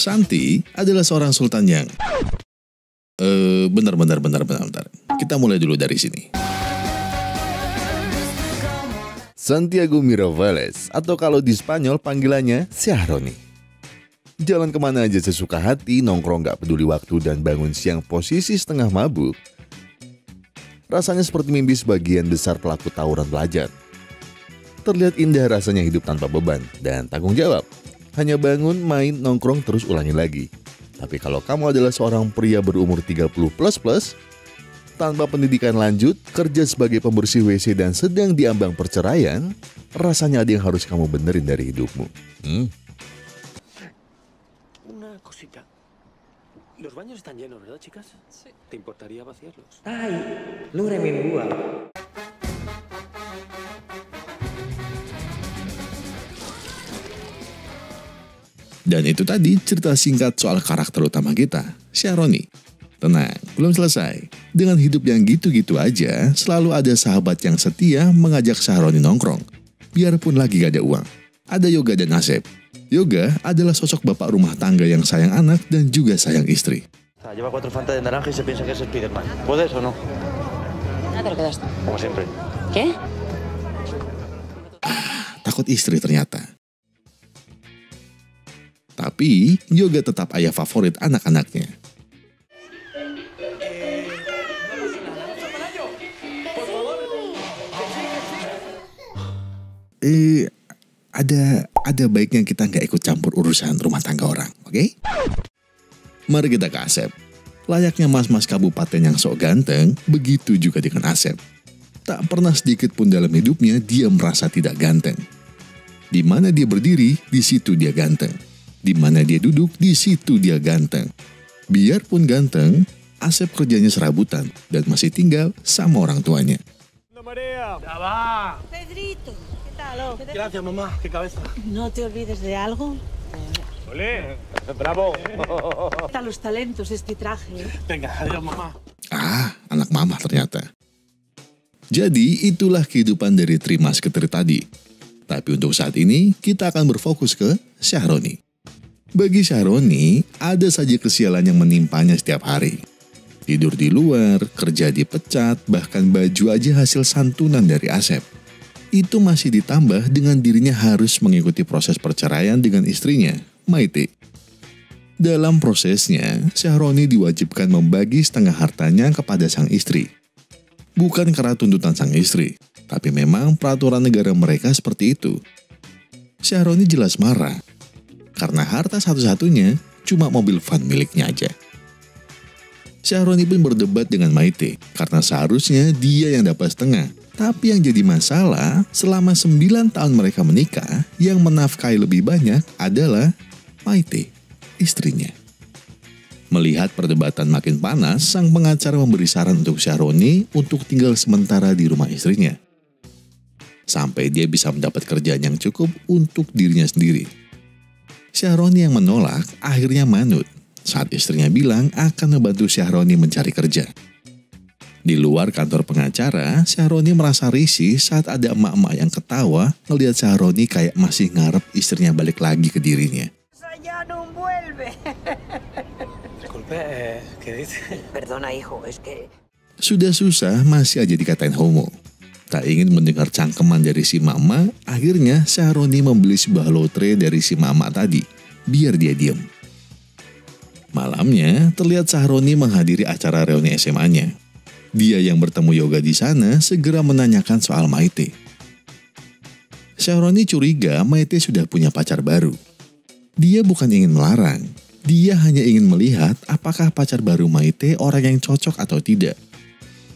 Santi adalah seorang sultan yang... Bentar. Kita mulai dulu dari sini. Santiago Miraflores, atau kalau di Spanyol panggilannya Syahroni. Jalan kemana aja sesuka hati, nongkrong gak peduli waktu, dan bangun siang posisi setengah mabuk. Rasanya seperti mimpi sebagian besar pelaku tawuran pelajar. Terlihat indah rasanya hidup tanpa beban dan tanggung jawab. Hanya bangun, main, nongkrong, terus ulangi lagi. Tapi kalau kamu adalah seorang pria berumur 30++, tanpa pendidikan lanjut, kerja sebagai pembersih WC dan sedang diambang perceraian, rasanya ada yang harus kamu benerin dari hidupmu. Una cosita. Los baños están llenos, ¿verdad, chicas? Sí. ¿Te importaría vaciarlos? Ay, lu ngeremin gua. Dan itu tadi cerita singkat soal karakter utama kita, Syahroni. Tenang, belum selesai. Dengan hidup yang gitu-gitu aja, selalu ada sahabat yang setia mengajak Syahroni nongkrong. Biarpun lagi gak ada uang. Ada Yoga dan Asep. Yoga adalah sosok bapak rumah tangga yang sayang anak dan juga sayang istri. Lleva 4 Fanta de naranja y se piensa que es Spiderman. ¿Puedes o no? Ah, te lo quedaste. Como siempre. ¿Qué? Takut istri ternyata. Tapi Yoga tetap ayah favorit anak-anaknya. Ada baiknya kita nggak ikut campur urusan rumah tangga orang, oke? Mari kita ke Asep. Layaknya mas-mas kabupaten yang sok ganteng, begitu juga dengan Asep. Tak pernah sedikit pun dalam hidupnya dia merasa tidak ganteng. Di mana dia berdiri, di situ dia ganteng. Di mana dia duduk, di situ dia ganteng. Biarpun ganteng, Asep kerjanya serabutan dan masih tinggal sama orang tuanya. María, ya va. Pedrito, ¿qué tal? Gracias, mamá. Qué cabeza. No te olvides de algo. Olé, bravo. Está los talentos este traje. Venga, adiós, mamá. Anak mama ternyata. Jadi itulah kehidupan dari Trimasketer tadi. Tapi untuk saat ini kita akan berfokus ke Syahroni. Bagi Syahroni, ada saja kesialan yang menimpanya setiap hari. Tidur di luar, kerja dipecat, bahkan baju aja hasil santunan dari Asep. Itu masih ditambah dengan dirinya harus mengikuti proses perceraian dengan istrinya, Maite. Dalam prosesnya, Syahroni diwajibkan membagi setengah hartanya kepada sang istri. Bukan karena tuntutan sang istri, tapi memang peraturan negara mereka seperti itu. Syahroni jelas marah, karena harta satu-satunya cuma mobil van miliknya aja. Syahroni pun berdebat dengan Maite, karena seharusnya dia yang dapat setengah. Tapi yang jadi masalah, selama 9 tahun mereka menikah, yang menafkahi lebih banyak adalah Maite, istrinya. Melihat perdebatan makin panas, sang pengacara memberi saran untuk Syahroni untuk tinggal sementara di rumah istrinya. Sampai dia bisa mendapat kerjaan yang cukup untuk dirinya sendiri. Syahroni yang menolak akhirnya manut saat istrinya bilang akan membantu Syahroni mencari kerja. Di luar kantor pengacara, Syahroni merasa risih saat ada emak-emak yang ketawa ngelihat Syahroni kayak masih ngarep istrinya balik lagi ke dirinya. Ya no vuelve. Disculpe, ¿qué dice? Perdona, hijo, es que... Sudah susah masih aja dikatain homo. Tak ingin mendengar cangkeman dari si mama, akhirnya Syahroni membeli sebuah lotre dari si mama tadi, biar dia diem. Malamnya, terlihat Syahroni menghadiri acara reuni SMA-nya. Dia yang bertemu Yoga di sana segera menanyakan soal Maite. Syahroni curiga Maite sudah punya pacar baru. Dia bukan ingin melarang, dia hanya ingin melihat apakah pacar baru Maite orang yang cocok atau tidak.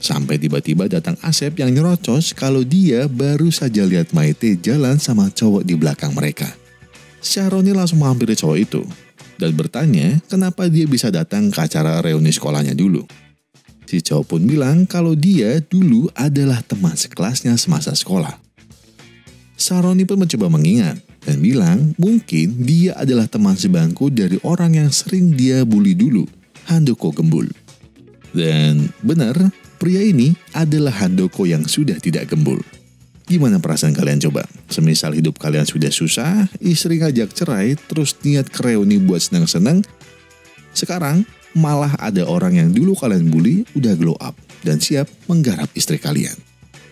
Sampai tiba-tiba datang Asep yang nyerocos kalau dia baru saja lihat Maite jalan sama cowok di belakang mereka. Syahroni langsung menghampiri cowok itu dan bertanya kenapa dia bisa datang ke acara reuni sekolahnya dulu. Si cowok pun bilang kalau dia dulu adalah teman sekelasnya semasa sekolah. Syahroni pun mencoba mengingat dan bilang mungkin dia adalah teman sebangku dari orang yang sering dia bully dulu, Handoko Gembul. Dan benar, pria ini adalah Handoko yang sudah tidak gembul. Gimana perasaan kalian coba? Semisal hidup kalian sudah susah, istri ngajak cerai, terus niat ke reuni buat senang-senang. Sekarang malah ada orang yang dulu kalian bully udah glow up dan siap menggarap istri kalian.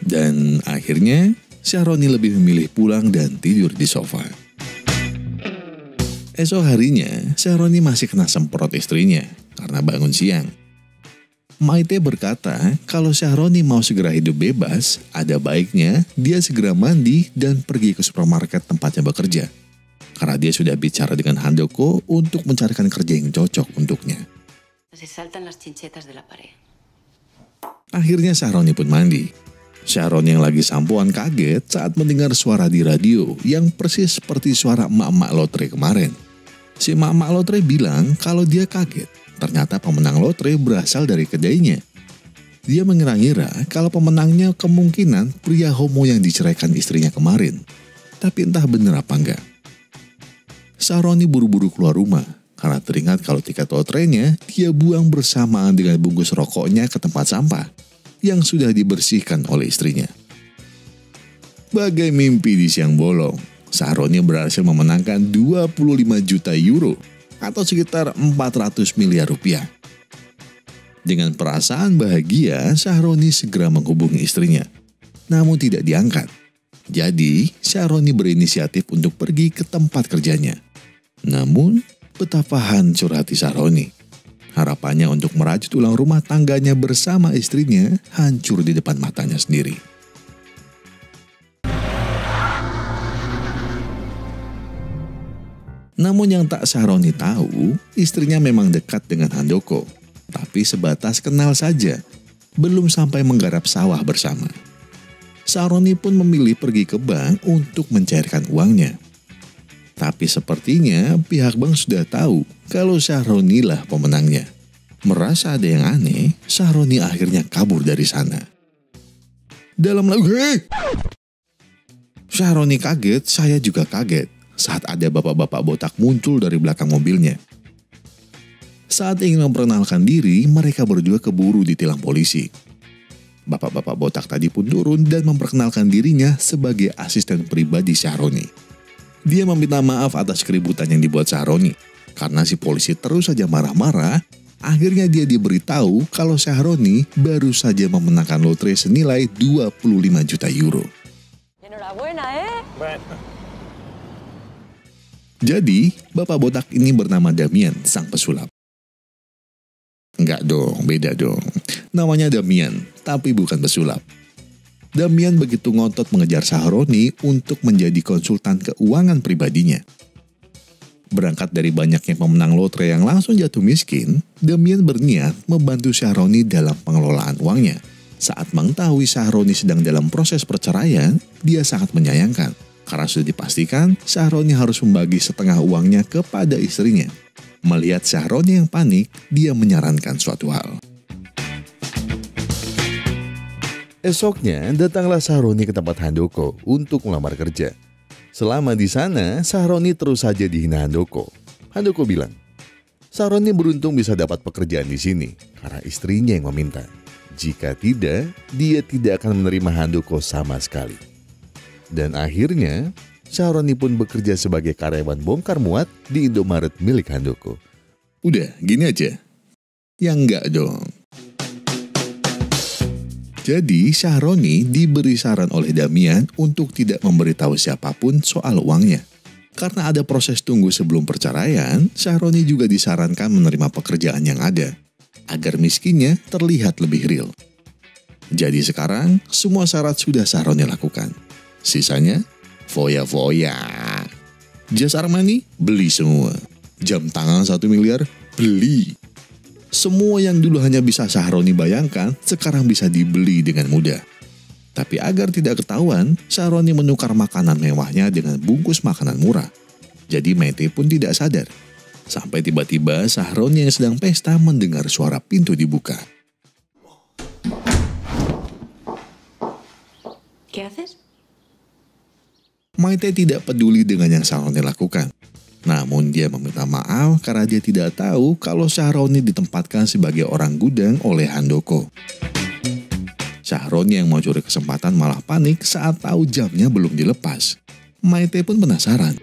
Dan akhirnya Syahroni lebih memilih pulang dan tidur di sofa. Esok harinya, Syahroni masih kena semprot istrinya karena bangun siang. Maite berkata kalau Syahroni mau segera hidup bebas, ada baiknya dia segera mandi dan pergi ke supermarket tempatnya bekerja. Karena dia sudah bicara dengan Handoko untuk mencarikan kerja yang cocok untuknya. Akhirnya Syahroni pun mandi. Syahroni yang lagi sampoan kaget saat mendengar suara di radio yang persis seperti suara emak-emak lotre kemarin. Si emak-emak lotre bilang kalau dia kaget. Ternyata pemenang lotre berasal dari kedainya. Dia mengira-ngira kalau pemenangnya kemungkinan pria homo yang diceraikan istrinya kemarin. Tapi entah benar apa enggak. Syahroni buru-buru keluar rumah karena teringat kalau tiket lotrenya dia buang bersamaan dengan bungkus rokoknya ke tempat sampah yang sudah dibersihkan oleh istrinya. Bagai mimpi di siang bolong, Syahroni berhasil memenangkan 25 juta euro atau sekitar 400 miliar rupiah. Dengan perasaan bahagia, Syahroni segera menghubungi istrinya. Namun tidak diangkat. Jadi, Syahroni berinisiatif untuk pergi ke tempat kerjanya. Namun, betapa hancur hati Syahroni. Harapannya untuk merajut ulang rumah tangganya bersama istrinya hancur di depan matanya sendiri. Namun yang tak Syahroni tahu, istrinya memang dekat dengan Handoko. Tapi sebatas kenal saja, belum sampai menggarap sawah bersama. Syahroni pun memilih pergi ke bank untuk mencairkan uangnya. Tapi sepertinya pihak bank sudah tahu kalau Syahroni lah pemenangnya. Merasa ada yang aneh, Syahroni akhirnya kabur dari sana. Dalam lagu, Syahroni kaget, saya juga kaget saat ada bapak-bapak botak muncul dari belakang mobilnya. Saat ingin memperkenalkan diri, mereka berdua keburu ditilang polisi. Bapak-bapak botak tadi pun turun dan memperkenalkan dirinya sebagai asisten pribadi Syahroni. Dia meminta maaf atas keributan yang dibuat Syahroni. Karena si polisi terus saja marah-marah, akhirnya dia diberitahu kalau Syahroni baru saja memenangkan lotre senilai 25 juta euro. Jadi, bapak botak ini bernama Damian, sang pesulap. Enggak dong, beda dong. Namanya Damian, tapi bukan pesulap. Damian begitu ngotot mengejar Syahroni untuk menjadi konsultan keuangan pribadinya. Berangkat dari banyaknya pemenang lotre yang langsung jatuh miskin, Damian berniat membantu Syahroni dalam pengelolaan uangnya. Saat mengetahui Syahroni sedang dalam proses perceraian, dia sangat menyayangkan. Karena sudah dipastikan Syahroni harus membagi setengah uangnya kepada istrinya. Melihat Syahroni yang panik, dia menyarankan suatu hal. Esoknya, datanglah Syahroni ke tempat Handoko untuk melamar kerja. Selama di sana, Syahroni terus saja dihina Handoko. Handoko bilang, Syahroni beruntung bisa dapat pekerjaan di sini karena istrinya yang meminta. Jika tidak, dia tidak akan menerima Handoko sama sekali. Dan akhirnya, Syahroni pun bekerja sebagai karyawan bongkar muat di Indomaret milik Handoko. Udah, gini aja. Ya enggak dong. Jadi, Syahroni diberi saran oleh Damian untuk tidak memberitahu siapapun soal uangnya. Karena ada proses tunggu sebelum perceraian, Syahroni juga disarankan menerima pekerjaan yang ada, agar miskinnya terlihat lebih real. Jadi sekarang, semua syarat sudah Syahroni lakukan. Sisanya, foya-foya. Jas Armani, beli semua. Jam tangan 1 miliar, beli. Semua yang dulu hanya bisa Syahroni bayangkan, sekarang bisa dibeli dengan mudah. Tapi agar tidak ketahuan, Syahroni menukar makanan mewahnya dengan bungkus makanan murah. Jadi Maite pun tidak sadar. Sampai tiba-tiba Syahroni yang sedang pesta mendengar suara pintu dibuka. ¿Qué haces? Maite tidak peduli dengan yang Syahroni lakukan. Namun dia meminta maaf karena dia tidak tahu kalau Syahroni ditempatkan sebagai orang gudang oleh Handoko. Syahroni yang mau curi kesempatan malah panik saat tahu jamnya belum dilepas. Maite pun penasaran.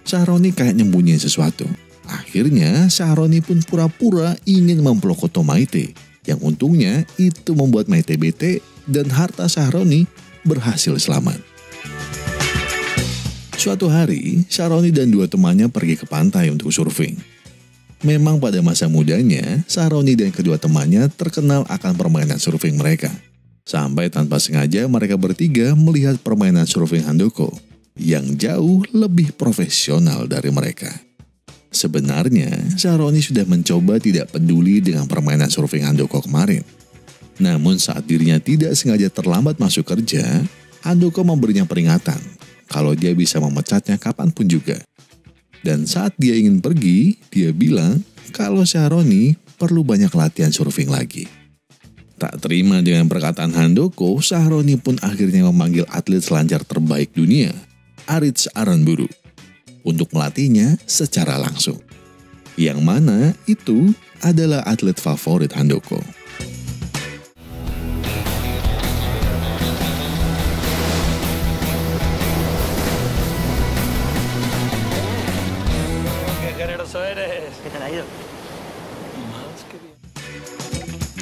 Syahroni kayak nyembunyiin sesuatu. Akhirnya Syahroni pun pura-pura ingin mempeluk foto Maite. Yang untungnya itu membuat Maite bete dan harta Syahroni berhasil selamat. Suatu hari, Syahroni dan dua temannya pergi ke pantai untuk surfing. Memang pada masa mudanya, Syahroni dan kedua temannya terkenal akan permainan surfing mereka. Sampai tanpa sengaja mereka bertiga melihat permainan surfing Handoko yang jauh lebih profesional dari mereka. Sebenarnya, Syahroni sudah mencoba tidak peduli dengan permainan surfing Handoko kemarin. Namun saat dirinya tidak sengaja terlambat masuk kerja, Handoko memberinya peringatan kalau dia bisa memecatnya kapanpun juga. Dan saat dia ingin pergi, dia bilang kalau Syahroni perlu banyak latihan surfing lagi. Tak terima dengan perkataan Handoko, Syahroni pun akhirnya memanggil atlet selancar terbaik dunia, Aritz Aranburu, untuk melatihnya secara langsung. Yang mana itu adalah atlet favorit Handoko.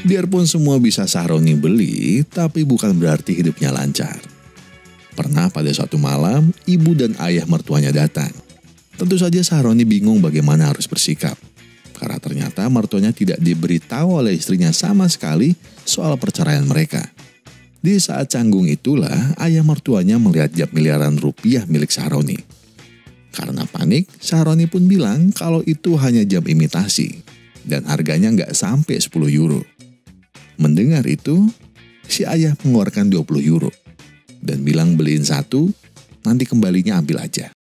Biarpun semua bisa Syahroni beli, tapi bukan berarti hidupnya lancar. Pernah pada suatu malam, ibu dan ayah mertuanya datang. Tentu saja Syahroni bingung bagaimana harus bersikap. Karena ternyata mertuanya tidak diberitahu oleh istrinya sama sekali soal perceraian mereka. Di saat canggung itulah, ayah mertuanya melihat jam miliaran rupiah milik Syahroni. Karena panik, Syahroni pun bilang kalau itu hanya jam imitasi. Dan harganya nggak sampai 10 euro. Mendengar itu, si ayah mengeluarkan 20 euro dan bilang beliin satu, nanti kembalinya ambil aja.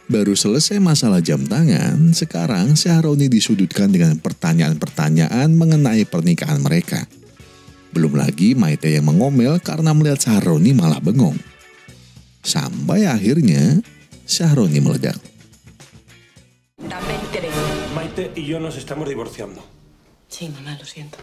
Baru selesai masalah jam tangan, sekarang Syahroni disudutkan dengan pertanyaan-pertanyaan mengenai pernikahan mereka. Belum lagi Maite yang mengomel karena melihat Syahroni malah bengong. Sampai akhirnya Syahroni meledak. Maite y yo nos estamos divorciando. Sí, mamá, lo siento.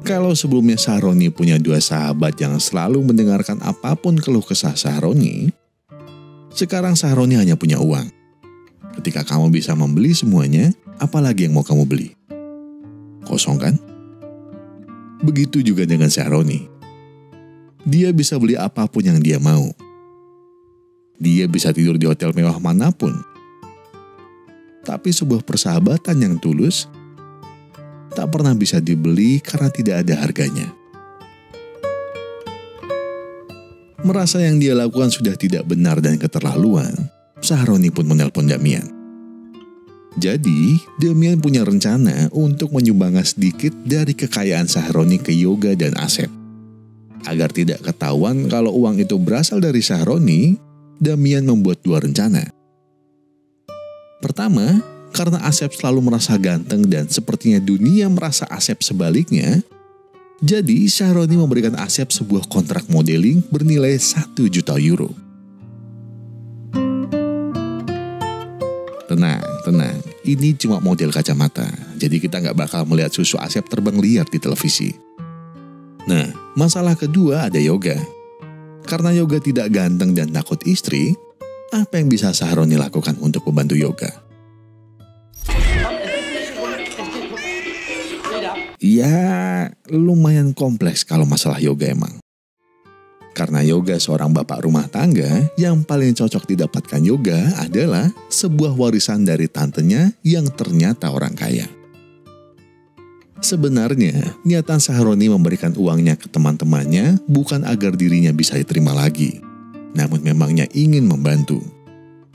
Kalau sebelumnya Syahroni punya dua sahabat yang selalu mendengarkan apapun keluh kesah Syahroni, sekarang Syahroni hanya punya uang. Ketika kamu bisa membeli semuanya, apalagi yang mau kamu beli? Kosong kan? Begitu juga dengan Syahroni. Dia bisa beli apapun yang dia mau. Dia bisa tidur di hotel mewah manapun. Tapi sebuah persahabatan yang tulus tak pernah bisa dibeli karena tidak ada harganya. Merasa yang dia lakukan sudah tidak benar dan keterlaluan, Syahroni pun menelpon Damian. Jadi, Damian punya rencana untuk menyumbangkan sedikit dari kekayaan Syahroni ke Yoga dan Asep. Agar tidak ketahuan kalau uang itu berasal dari Syahroni, Damian membuat dua rencana. Pertama, karena Asep selalu merasa ganteng dan sepertinya dunia merasa Asep sebaliknya, jadi Syahroni memberikan Asep sebuah kontrak modeling bernilai 1 juta euro. Tenang, ini cuma model kacamata, jadi kita nggak bakal melihat susu Asep terbang liar di televisi. Nah, masalah kedua ada Yoga. Karena Yoga tidak ganteng dan takut istri, apa yang bisa Syahroni lakukan untuk membantu Yoga? Ya, lumayan kompleks kalau masalah Yoga emang. Karena Yoga seorang bapak rumah tangga, yang paling cocok didapatkan Yoga adalah sebuah warisan dari tantenya yang ternyata orang kaya. Sebenarnya, niatan Syahroni memberikan uangnya ke teman-temannya bukan agar dirinya bisa diterima lagi. Namun memangnya ingin membantu.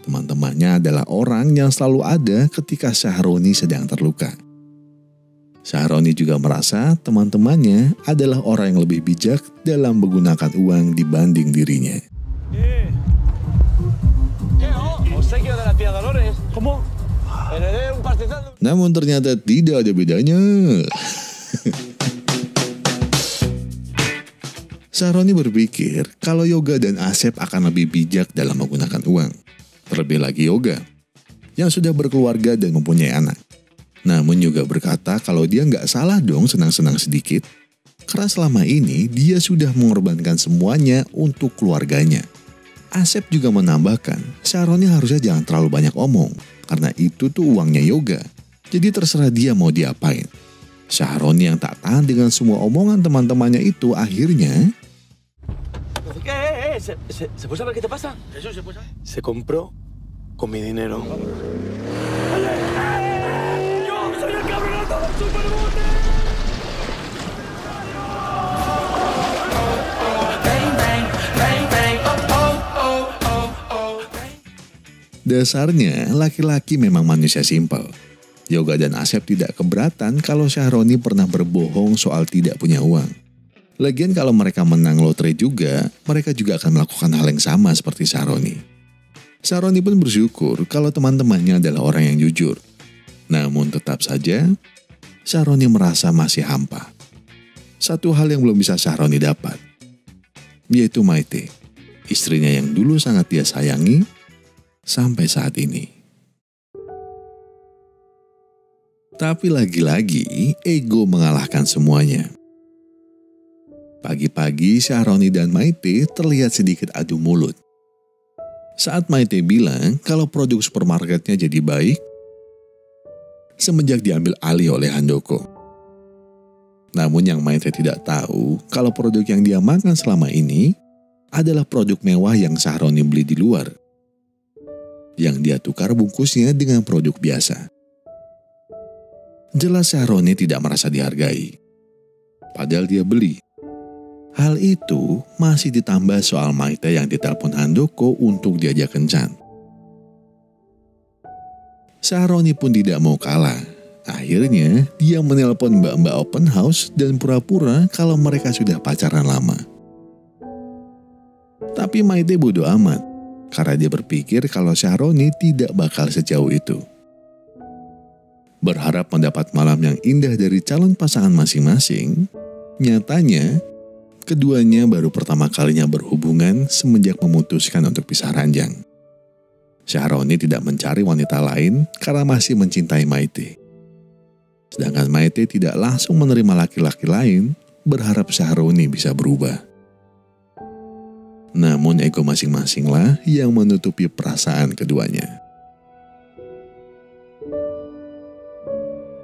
Teman-temannya adalah orang yang selalu ada ketika Syahroni sedang terluka. Syahroni juga merasa teman-temannya adalah orang yang lebih bijak dalam menggunakan uang dibanding dirinya. Namun ternyata tidak ada bedanya. Syahroni berpikir kalau Yoga dan Asep akan lebih bijak dalam menggunakan uang. Terlebih lagi Yoga. yang sudah berkeluarga dan mempunyai anak. Namun juga berkata kalau dia nggak salah dong senang-senang sedikit, karena selama ini dia sudah mengorbankan semuanya untuk keluarganya. Asep juga menambahkan, Syahroni harusnya jangan terlalu banyak omong, karena itu tuh uangnya Yoga. Jadi terserah dia mau diapain. Syahroni yang tak tahan dengan semua omongan teman-temannya itu akhirnya... ¿Se puede saber qué te pasa? ¿Eso se puede saber? Se compró con mi dinero. ¡Yo soy el cabronazo del superbote! Dasarnya, laki-laki memang manusia simpel. Yoga dan Asep tidak keberatan kalau Syahroni pernah berbohong soal tidak punya uang. Lagian kalau mereka menang lotre juga, mereka juga akan melakukan hal yang sama seperti Syahroni. Syahroni pun bersyukur kalau teman-temannya adalah orang yang jujur. Namun tetap saja, Syahroni merasa masih hampa. Satu hal yang belum bisa Syahroni dapat, yaitu Maite, istrinya yang dulu sangat dia sayangi, sampai saat ini. Tapi lagi-lagi ego mengalahkan semuanya. Pagi-pagi Syahroni dan Maite terlihat sedikit adu mulut. Saat Maite bilang kalau produk supermarketnya jadi baik semenjak diambil alih oleh Handoko. Namun yang Maite tidak tahu kalau produk yang dia makan selama ini adalah produk mewah yang Syahroni beli di luar, yang dia tukar bungkusnya dengan produk biasa. Jelas Syahroni tidak merasa dihargai, padahal dia beli. Hal itu masih ditambah soal Maite yang ditelepon Handoko untuk diajak kencan. Syahroni pun tidak mau kalah. Akhirnya dia menelpon mbak-mbak open house dan pura-pura kalau mereka sudah pacaran lama. Tapi Maite bodoh amat, karena dia berpikir kalau Syahroni tidak bakal sejauh itu. Berharap mendapat malam yang indah dari calon pasangan masing-masing, nyatanya keduanya baru pertama kalinya berhubungan semenjak memutuskan untuk pisah ranjang. Syahroni tidak mencari wanita lain karena masih mencintai Maite. Sedangkan Maite tidak langsung menerima laki-laki lain, berharap Syahroni bisa berubah. Namun ego masing-masinglah yang menutupi perasaan keduanya.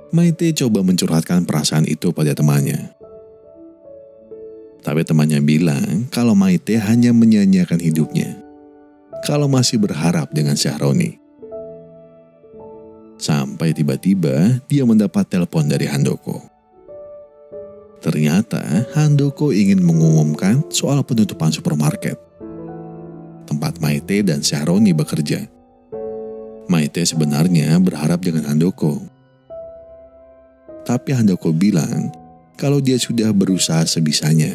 Maite coba mencurhatkan perasaan itu pada temannya. Tapi temannya bilang kalau Maite hanya menyanyiakan hidupnya, kalau masih berharap dengan Syahroni. Sampai tiba-tiba dia mendapat telepon dari Handoko. Ternyata Handoko ingin mengumumkan soal penutupan supermarket tempat Maite dan Syahroni bekerja. Maite sebenarnya berharap dengan Handoko. Tapi Handoko bilang kalau dia sudah berusaha sebisanya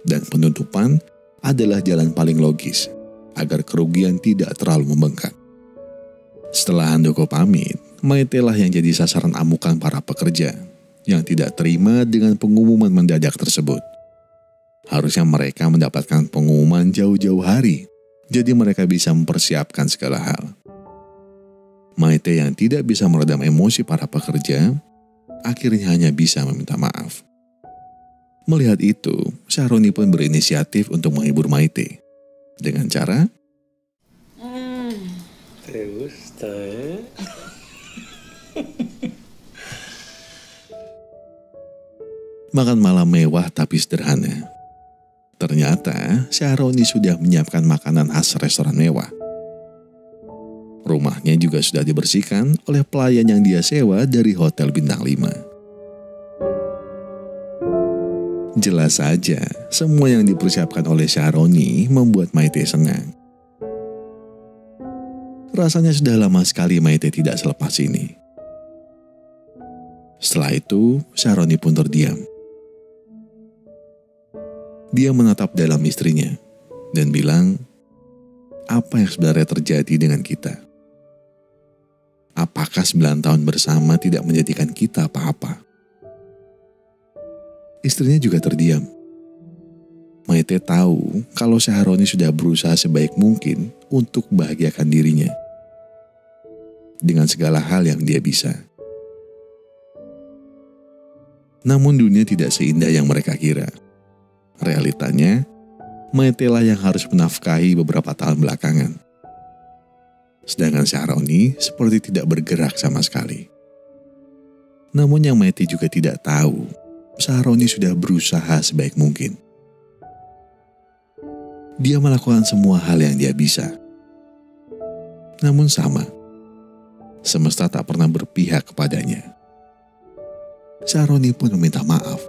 dan penutupan adalah jalan paling logis agar kerugian tidak terlalu membengkak. Setelah Handoko pamit, Maite lah yang jadi sasaran amukan para pekerja yang tidak terima dengan pengumuman mendadak tersebut. Harusnya mereka mendapatkan pengumuman jauh-jauh hari, jadi mereka bisa mempersiapkan segala hal. Maite yang tidak bisa meredam emosi para pekerja, akhirnya hanya bisa meminta maaf. Melihat itu, Syahroni pun berinisiatif untuk menghibur Maite. Dengan cara... Te gusta, eh? Makan malam mewah tapi sederhana. Ternyata Syahroni sudah menyiapkan makanan khas restoran mewah. Rumahnya juga sudah dibersihkan oleh pelayan yang dia sewa dari Hotel Bintang 5. Jelas saja, semua yang dipersiapkan oleh Syahroni membuat Maite senang. Rasanya sudah lama sekali Maite tidak selepas ini. Setelah itu, Syahroni pun terdiam. Dia menatap dalam istrinya dan bilang, apa yang sebenarnya terjadi dengan kita? Apakah 9 tahun bersama tidak menjadikan kita apa-apa? Istrinya juga terdiam. Maite tahu kalau Syahroni sudah berusaha sebaik mungkin untuk membahagiakan dirinya. dengan segala hal yang dia bisa. Namun dunia tidak seindah yang mereka kira. Realitanya, Maite lah yang harus menafkahi beberapa tahun belakangan. Sedangkan Syahroni seperti tidak bergerak sama sekali. Namun yang Maite juga tidak tahu, Syahroni sudah berusaha sebaik mungkin. Dia melakukan semua hal yang dia bisa. Namun sama, semesta tak pernah berpihak kepadanya. Syahroni pun meminta maaf.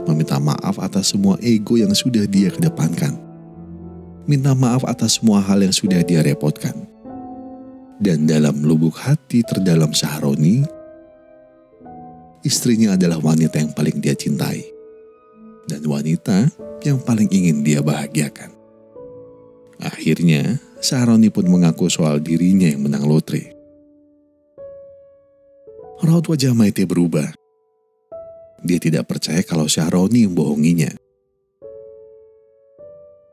Meminta maaf atas semua ego yang sudah dia kedepankan. Minta maaf atas semua hal yang sudah dia repotkan. Dan dalam lubuk hati terdalam Syahroni, istrinya adalah wanita yang paling dia cintai. Dan wanita yang paling ingin dia bahagiakan. Akhirnya, Syahroni pun mengaku soal dirinya yang menang lotre. Raut wajah Maite berubah. Dia tidak percaya kalau Syahroni membohonginya.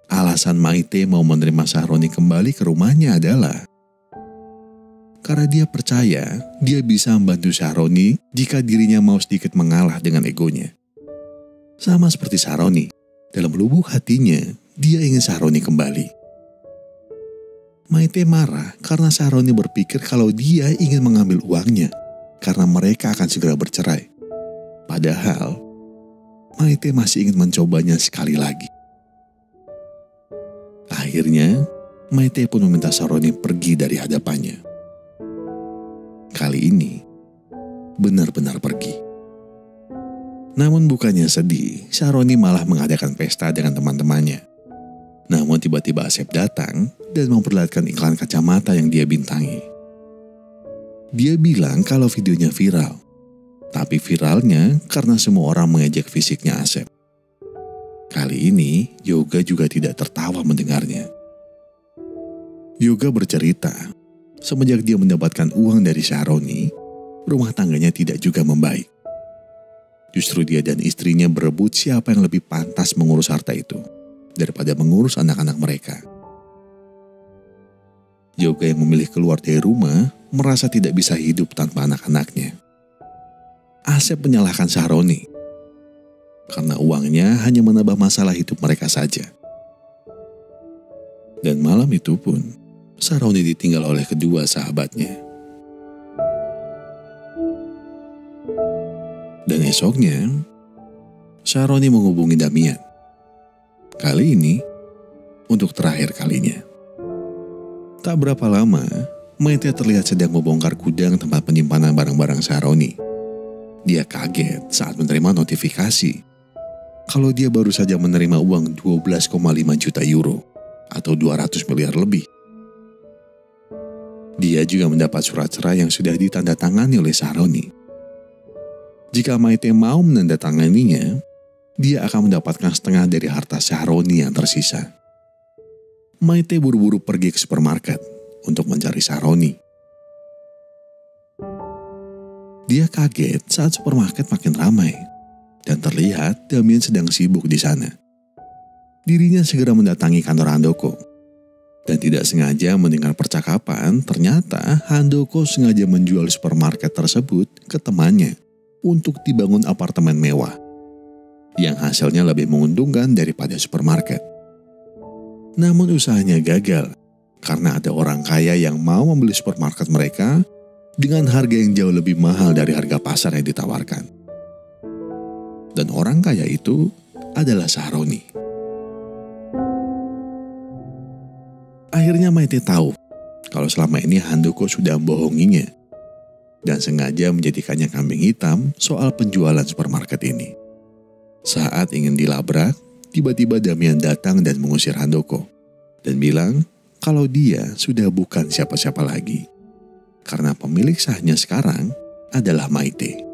Alasan Maite mau menerima Syahroni kembali ke rumahnya adalah karena dia percaya dia bisa membantu Syahroni jika dirinya mau sedikit mengalah dengan egonya. Sama seperti Syahroni, dalam lubuk hatinya dia ingin Syahroni kembali. Maite marah karena Syahroni berpikir kalau dia ingin mengambil uangnya karena mereka akan segera bercerai. Padahal, Maite masih ingin mencobanya sekali lagi. Akhirnya, Maite pun meminta Syahroni pergi dari hadapannya. Kali ini, benar-benar pergi. Namun bukannya sedih, Syahroni malah mengadakan pesta dengan teman-temannya. Namun tiba-tiba Asep datang dan memperlihatkan iklan kacamata yang dia bintangi. Dia bilang kalau videonya viral. Tapi viralnya karena semua orang mengejek fisiknya Asep. Kali ini, Yoga juga tidak tertawa mendengarnya. Yoga bercerita, semenjak dia mendapatkan uang dari Syahroni, rumah tangganya tidak juga membaik. Justru dia dan istrinya berebut siapa yang lebih pantas mengurus harta itu, daripada mengurus anak-anak mereka. Yoga yang memilih keluar dari rumah, merasa tidak bisa hidup tanpa anak-anaknya. Asep menyalahkan Syahroni, karena uangnya hanya menambah masalah hidup mereka saja. Dan malam itu pun, Syahroni ditinggal oleh kedua sahabatnya. Dan esoknya, Syahroni menghubungi Damian. Kali ini, untuk terakhir kalinya. Tak berapa lama, Maite terlihat sedang membongkar gudang tempat penyimpanan barang-barang Syahroni. Dia kaget saat menerima notifikasi kalau dia baru saja menerima uang 12,5 juta euro atau 200 miliar lebih. Dia juga mendapat surat cerai yang sudah ditandatangani oleh Syahroni. Jika Maite mau menandatanganinya, dia akan mendapatkan setengah dari harta Syahroni yang tersisa. Maite buru-buru pergi ke supermarket untuk mencari Syahroni. Dia kaget saat supermarket makin ramai dan terlihat Damian sedang sibuk di sana. Dirinya segera mendatangi kantor Handoko dan tidak sengaja mendengar percakapan. Ternyata Handoko sengaja menjual supermarket tersebut ke temannya untuk dibangun apartemen mewah yang hasilnya lebih menguntungkan daripada supermarket. Namun usahanya gagal karena ada orang kaya yang mau membeli supermarket mereka dengan harga yang jauh lebih mahal dari harga pasar yang ditawarkan. Dan orang kaya itu adalah Syahroni. Akhirnya Maite tahu kalau selama ini Handoko sudah membohonginya dan sengaja menjadikannya kambing hitam soal penjualan supermarket ini. Saat ingin dilabrak, tiba-tiba Damian datang dan mengusir Handoko dan bilang kalau dia sudah bukan siapa-siapa lagi karena pemilik sahnya sekarang adalah Maite.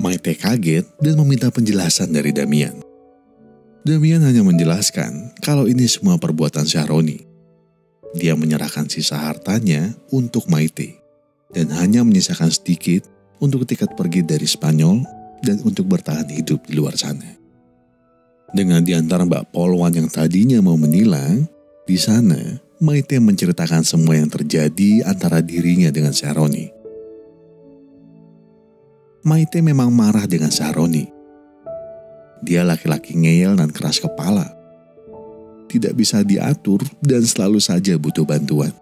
Maite kaget dan meminta penjelasan dari Damian. Damian hanya menjelaskan kalau ini semua perbuatan Syahroni. Dia menyerahkan sisa hartanya untuk Maite dan hanya menyisakan sedikit untuk tiket pergi dari Spanyol dan untuk bertahan hidup di luar sana. Dengan diantar Mbak Polwan yang tadinya mau menilang, di sana Maite menceritakan semua yang terjadi antara dirinya dengan Syahroni. Maite memang marah dengan Syahroni. Dia laki-laki ngeyel dan keras kepala. Tidak bisa diatur dan selalu saja butuh bantuan.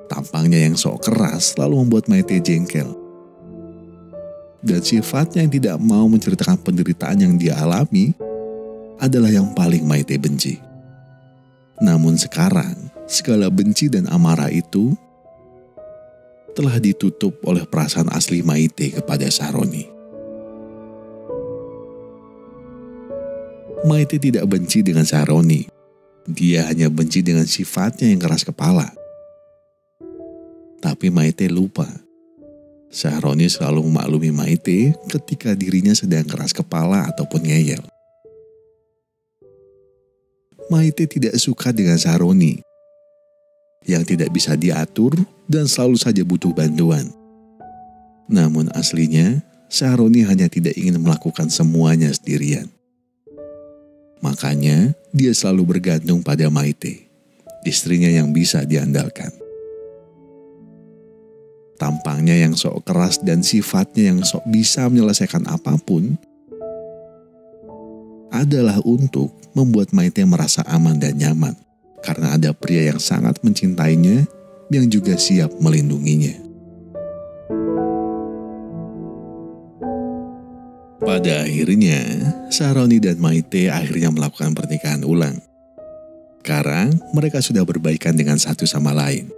Tampangnya yang sok keras selalu membuat Maite jengkel. Dan sifatnya yang tidak mau menceritakan penderitaan yang dia alami adalah yang paling Maite benci. Namun sekarang, segala benci dan amarah itu telah ditutup oleh perasaan asli Maite kepada Syahroni. Maite tidak benci dengan Syahroni. Dia hanya benci dengan sifatnya yang keras kepala. Tapi Maite lupa. Syahroni selalu memaklumi Maite ketika dirinya sedang keras kepala ataupun ngeyel. Maite tidak suka dengan Syahroni yang tidak bisa diatur dan selalu saja butuh bantuan. Namun aslinya, Syahroni hanya tidak ingin melakukan semuanya sendirian. Makanya, dia selalu bergantung pada Maite, istrinya yang bisa diandalkan. Tampangnya yang sok keras dan sifatnya yang sok bisa menyelesaikan apapun adalah untuk membuat Maite merasa aman dan nyaman karena ada pria yang sangat mencintainya yang juga siap melindunginya. Pada akhirnya, Syahroni dan Maite akhirnya melakukan pernikahan ulang. Sekarang mereka sudah berbaikan dengan satu sama lain.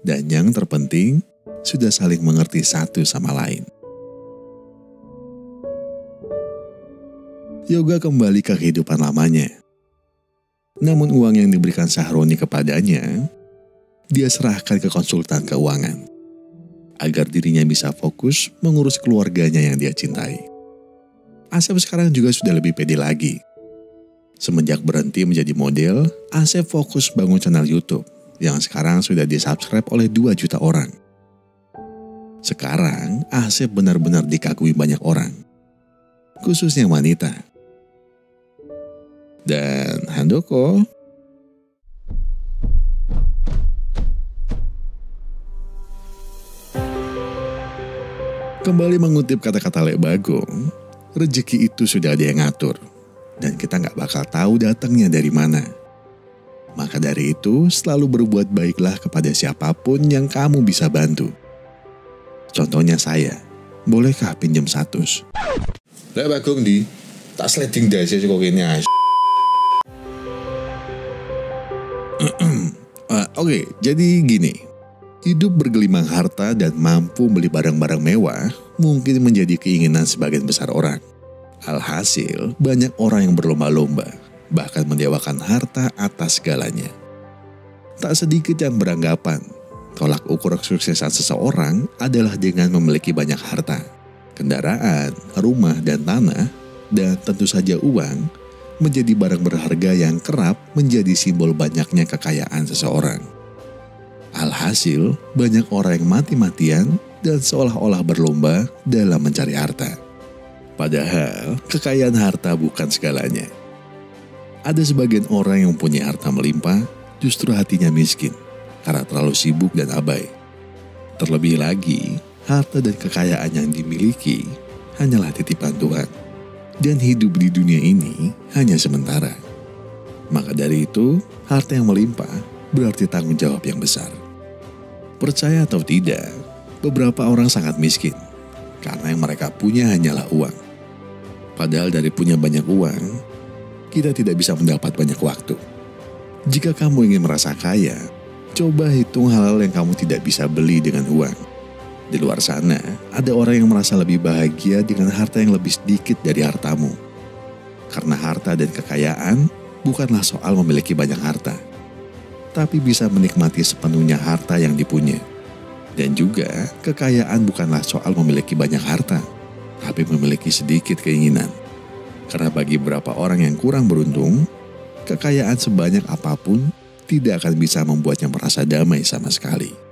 Dan yang terpenting, sudah saling mengerti satu sama lain. Yoga kembali ke kehidupan lamanya. Namun uang yang diberikan Syahroni kepadanya, dia serahkan ke konsultan keuangan. Agar dirinya bisa fokus mengurus keluarganya yang dia cintai. Asep sekarang juga sudah lebih pede lagi. Semenjak berhenti menjadi model, Asep fokus bangun channel YouTube yang sekarang sudah di-subscribe oleh 2 juta orang. Sekarang Asep benar-benar dikagumi banyak orang, khususnya wanita. Dan Handoko kembali mengutip kata-kata Lek Bagong, rezeki itu sudah ada yang ngatur dan kita nggak bakal tahu datangnya dari mana. Maka dari itu selalu berbuat baiklah kepada siapapun yang kamu bisa bantu. Contohnya saya, bolehkah pinjam 100? Lek Bagong di tak sliding dasi kok ini. Oke, jadi gini. Hidup bergelimang harta dan mampu beli barang-barang mewah mungkin menjadi keinginan sebagian besar orang. Alhasil, banyak orang yang berlomba-lomba, bahkan mendewakan harta atas segalanya. Tak sedikit yang beranggapan, tolak ukur kesuksesan seseorang adalah dengan memiliki banyak harta, kendaraan, rumah, dan tanah, dan tentu saja uang, menjadi barang berharga yang kerap menjadi simbol banyaknya kekayaan seseorang. Alhasil, banyak orang yang mati-matian dan seolah-olah berlomba dalam mencari harta. Padahal, kekayaan harta bukan segalanya. Ada sebagian orang yang mempunyai harta melimpah, justru hatinya miskin karena terlalu sibuk dan abai. Terlebih lagi, harta dan kekayaan yang dimiliki hanyalah titipan Tuhan. Dan hidup di dunia ini hanya sementara. Maka dari itu, harta yang melimpah berarti tanggung jawab yang besar. Percaya atau tidak, beberapa orang sangat miskin karena yang mereka punya hanyalah uang. Padahal dari punya banyak uang, kita tidak bisa mendapat banyak waktu. Jika kamu ingin merasa kaya, coba hitung hal-hal yang kamu tidak bisa beli dengan uang. Di luar sana, ada orang yang merasa lebih bahagia dengan harta yang lebih sedikit dari hartamu. Karena harta dan kekayaan bukanlah soal memiliki banyak harta, tapi bisa menikmati sepenuhnya harta yang dipunya. Dan juga, kekayaan bukanlah soal memiliki banyak harta, tapi memiliki sedikit keinginan. Karena bagi beberapa orang yang kurang beruntung, kekayaan sebanyak apapun tidak akan bisa membuatnya merasa damai sama sekali.